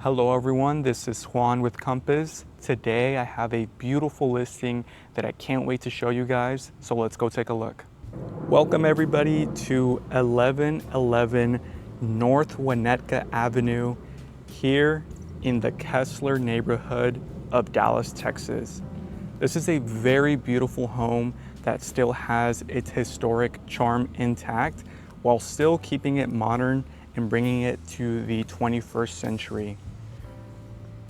Hello everyone, this is Juan with Compass. Today I have a beautiful listing that I can't wait to show you guys, so let's go take a look. Welcome everybody to 1111 North Winnetka Avenue here in the Kessler neighborhood of Dallas, Texas. This is a very beautiful home that still has its historic charm intact while still keeping it modern and bringing it to the 21st century.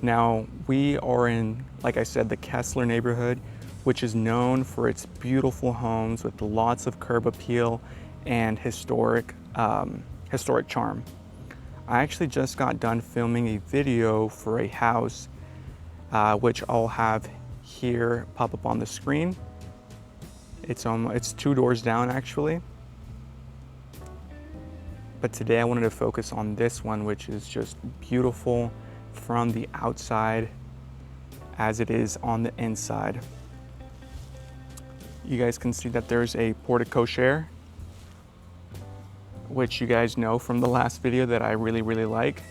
Now, we are in, like I said, the Kessler neighborhood, which is known for its beautiful homes with lots of curb appeal and historic charm. I actually just got done filming a video for a house, which I'll have here pop up on the screen. It's two doors down actually. But today I wanted to focus on this one, which is just beautiful from the outside as it is on the inside. You guys can see that there's a porte-cochere, which you guys know from the last video that I really like.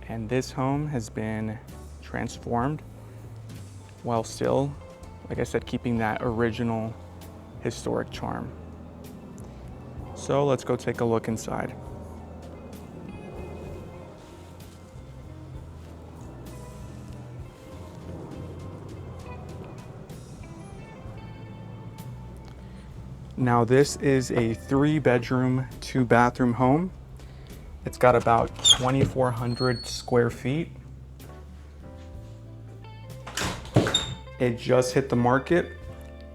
And this home has been transformed while still, like I said, keeping that original historic charm. So let's go take a look inside. Now this is a 3-bedroom, 2-bathroom home. It's got about 2,400 square feet. It just hit the market,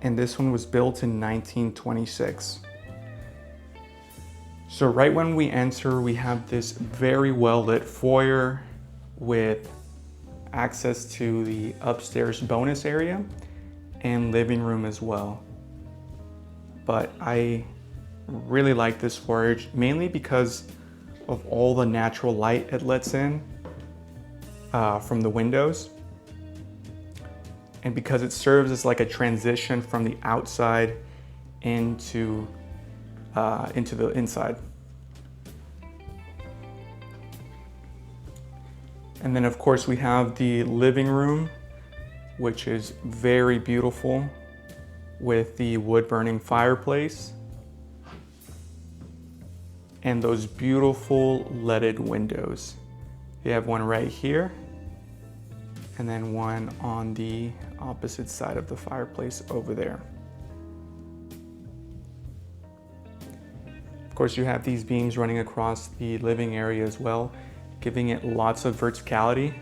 and this one was built in 1926. So right when we enter, we have this very well lit foyer with access to the upstairs bonus area and living room as well. But I really like this foyer mainly because of all the natural light it lets in from the windows, and because it serves as like a transition from the outside into the inside. And then of course we have the living room, which is very beautiful with the wood burning fireplace and those beautiful leaded windows. You have one right here and then one on the opposite side of the fireplace over there. Of course, you have these beams running across the living area as well, giving it lots of verticality.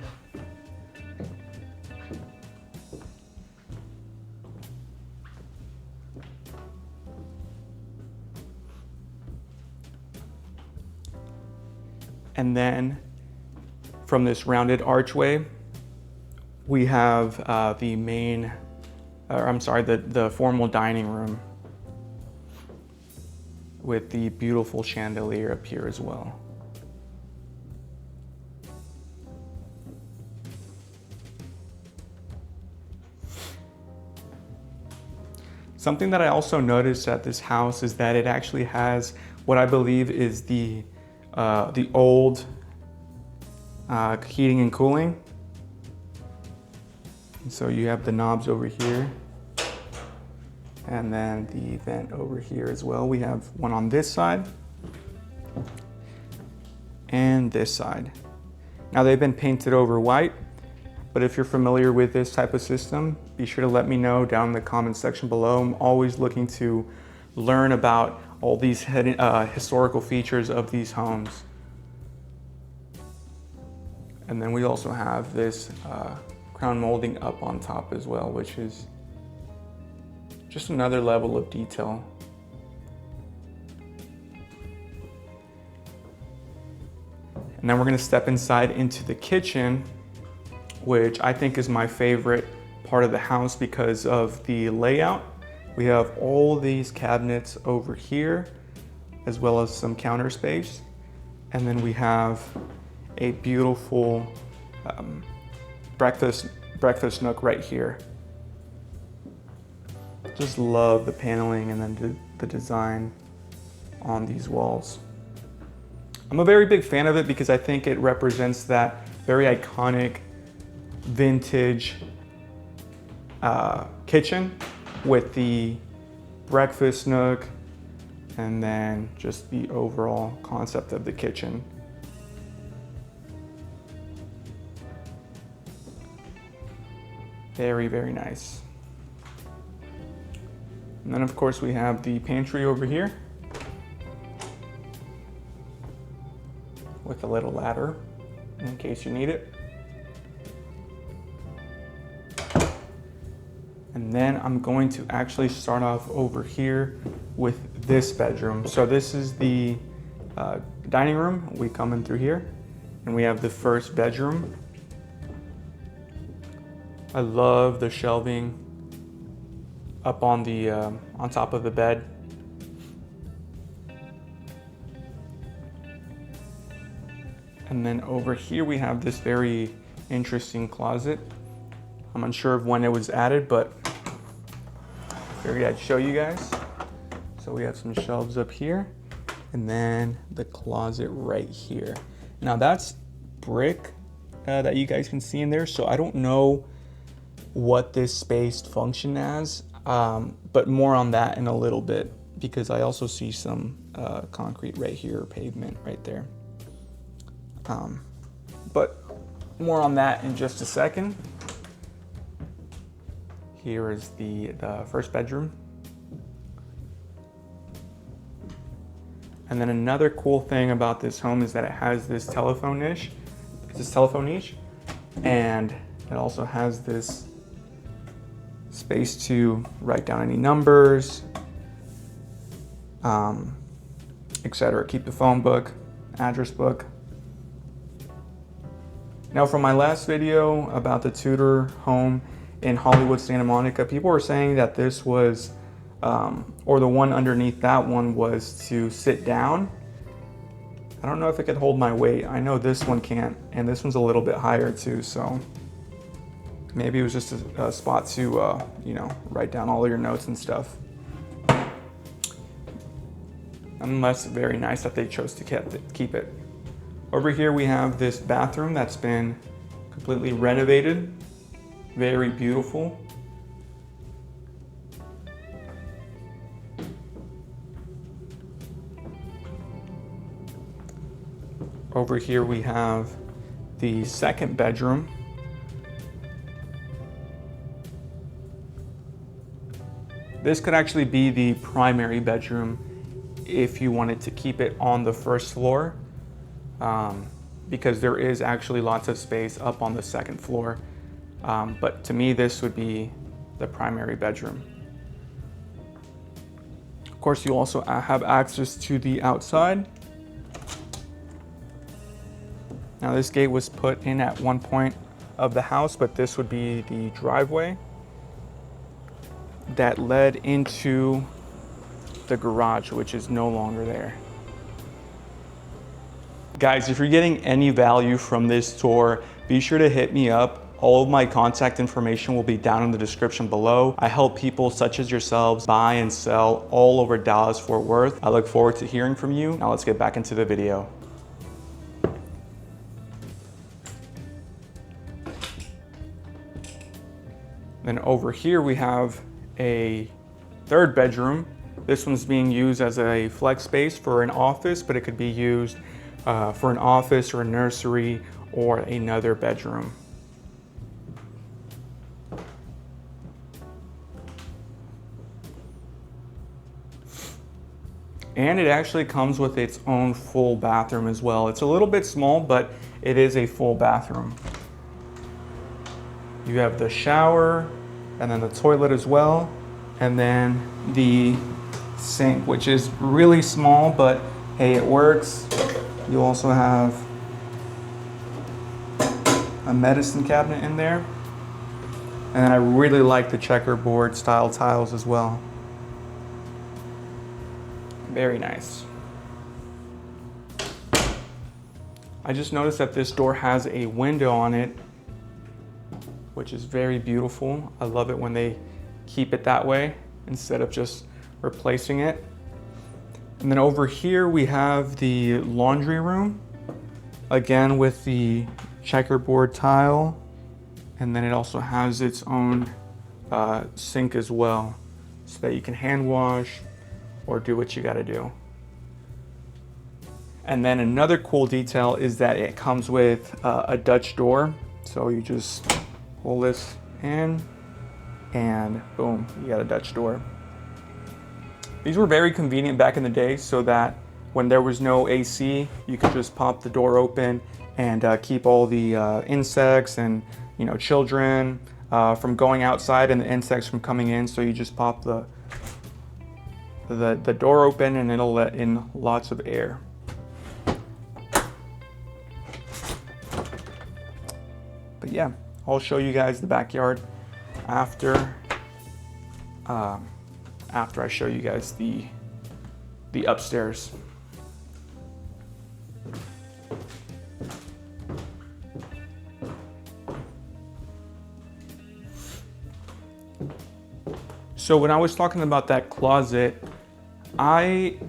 And then from this rounded archway, we have the formal dining room with the beautiful chandelier up here as well. Something that I also noticed at this house is that it actually has what I believe is the old heating and cooling. And so you have the knobs over here and then the vent over here as well. We have one on this side and this side. Now they've been painted over white, but if you're familiar with this type of system, be sure to let me know down in the comment section below. I'm always looking to learn about all these historical features of these homes. And then we also have this crown molding up on top as well, which is just another level of detail. And then we're gonna step inside into the kitchen, which I think is my favorite part of the house because of the layout. We have all these cabinets over here, as well as some counter space. And then we have a beautiful breakfast nook right here. Just love the paneling and then the design on these walls. I'm a very big fan of it because I think it represents that very iconic vintage kitchen with the breakfast nook and then just the overall concept of the kitchen. Very, very nice. And then of course we have the pantry over here with a little ladder in case you need it. And then I'm going to actually start off over here with this bedroom. So this is the dining room. We come in through here and we have the first bedroom. I love the shelving up on the on top of the bed. And then over here we have this very interesting closet. I'm unsure of when it was added, but I figured I'd show you guys. So we have some shelves up here and then the closet right here. Now that's brick that you guys can see in there. So I don't know what this space functioned as, but more on that in a little bit because I also see some concrete right here, pavement right there. But more on that in just a second. Here is the first bedroom. And then another cool thing about this home is that it has this telephone niche. And it also has this space to write down any numbers, etc. Keep the phone book, address book. Now from my last video about the Tudor home in Hollywood, Santa Monica, people were saying that this was, or the one underneath that one was to sit down. I don't know if it could hold my weight. I know this one can't, and this one's a little bit higher too, so maybe it was just a spot to, you know, write down all your notes and stuff. Nonetheless, very nice that they chose to keep it. Over here we have this bathroom that's been completely renovated. Very beautiful. Over here we have the second bedroom. This could actually be the primary bedroom if you wanted to keep it on the first floor, because there is actually lots of space up on the second floor. But to me, this would be the primary bedroom. Of course, you also have access to the outside. Now this gate was put in at one point of the house, but this would be the driveway that led into the garage, which is no longer there. Guys, if you're getting any value from this tour, be sure to hit me up. All of my contact information will be down in the description below. I help people such as yourselves buy and sell all over Dallas-Fort Worth. I look forward to hearing from you. Now let's get back into the video. Then over here we have a third bedroom. This one's being used as a flex space for an office, but it could be used for an office or a nursery or another bedroom. And it actually comes with its own full bathroom as well. It's a little bit small, but it is a full bathroom. You have the shower and then the toilet as well. And then the sink, which is really small, but hey, it works. You also have a medicine cabinet in there. And I really like the checkerboard style tiles as well. Very nice. I just noticed that this door has a window on it, which is very beautiful. I love it when they keep it that way instead of just replacing it. And then over here we have the laundry room, again with the checkerboard tile, and then it also has its own sink as well, so that you can hand wash or do what you gotta do. And then another cool detail is that it comes with a Dutch door. So you just pull this in and boom, you got a Dutch door. These were very convenient back in the day, so that when there was no AC, you could just pop the door open and keep all the insects and children from going outside and the insects from coming in. So you just pop the door open and it'll let in lots of air. But yeah, I'll show you guys the backyard after I show you guys the upstairs. So when I was talking about that closet, I'm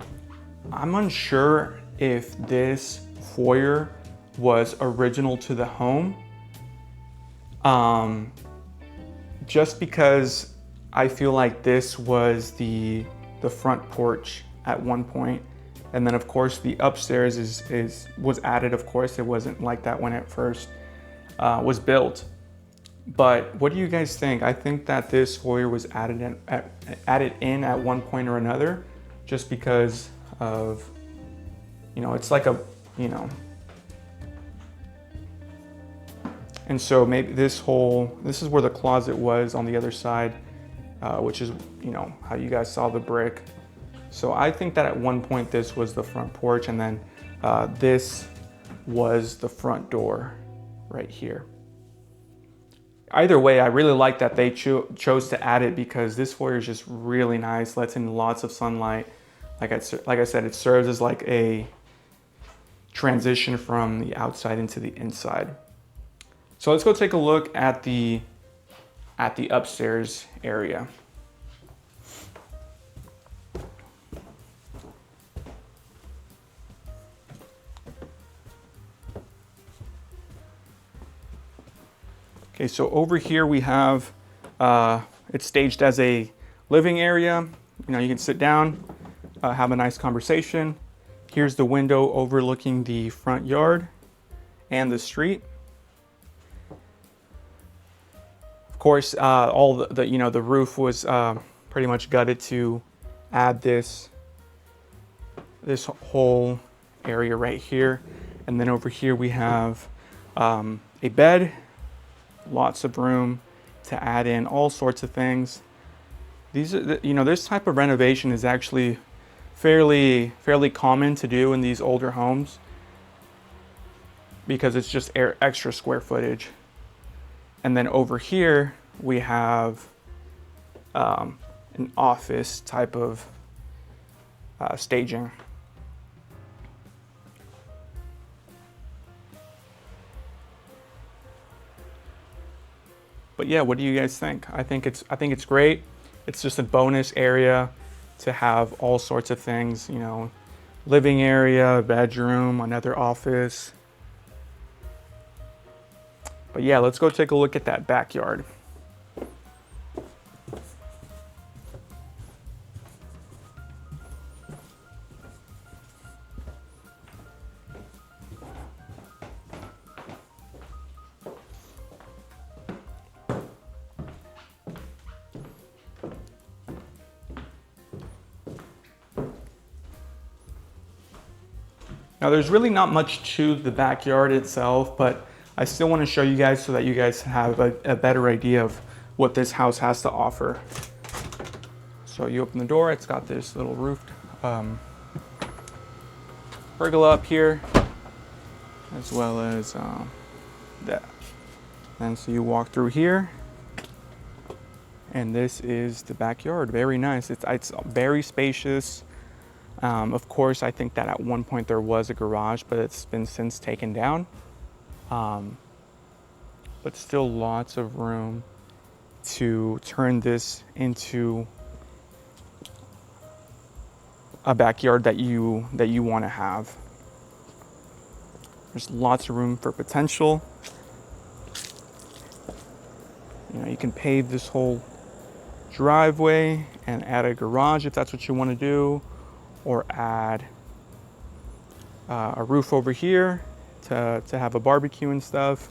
unsure if this foyer was original to the home. Just because I feel like this was the front porch at one point, and then of course the upstairs was added. Of course, it wasn't like that when it first was built. But what do you guys think? I think that this foyer was added in at one point or another, just because of it's like a And so maybe this is where the closet was on the other side, which is, how you guys saw the brick. So I think that at one point this was the front porch, and then this was the front door right here. Either way, I really like that they chose to add it, because this foyer is just really nice, lets in lots of sunlight. Like I said, it serves as like a transition from the outside into the inside. So let's go take a look at the upstairs area. Okay, so over here we have, it's staged as a living area. You can sit down, have a nice conversation. Here's the window overlooking the front yard and the street. Of course, all the roof was pretty much gutted to add this whole area right here. And then over here we have a bed, lots of room to add in all sorts of things. These are, this type of renovation is actually fairly common to do in these older homes, because it's just extra square footage. And then over here we have an office type of staging. But yeah, what do you guys think? I think it's great. It's just a bonus area to have all sorts of things, living area, bedroom, another office. But yeah, let's go take a look at that backyard. Now there's really not much to the backyard itself, but I still want to show you guys so that you guys have a better idea of what this house has to offer. So you open the door, it's got this little roofed pergola up here, as well as that. And so you walk through here, and this is the backyard. Very nice. It's very spacious. Of course, I think that at one point there was a garage, but it's been since taken down. But still lots of room to turn this into a backyard that you want to have. There's lots of room for potential. You know, you can pave this whole driveway and add a garage if that's what you want to do, or add a roof over here to have a barbecue and stuff.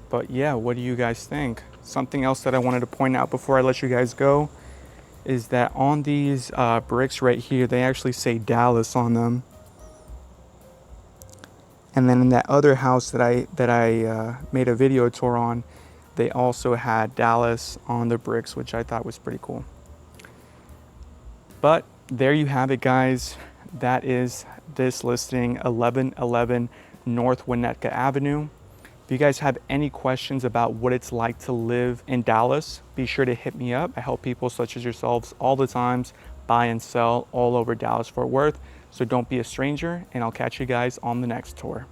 But yeah, what do you guys think? Something else that I wanted to point out before I let you guys go is that on these bricks right here, they actually say Dallas on them. And then in that other house that I made a video tour on, they also had Dallas on the bricks, which I thought was pretty cool. But there you have it, guys. That is this listing, 1111 North Winnetka Avenue. If you guys have any questions about what it's like to live in Dallas, be sure to hit me up. I help people such as yourselves all the times buy and sell all over Dallas-Fort Worth. So don't be a stranger, and I'll catch you guys on the next tour.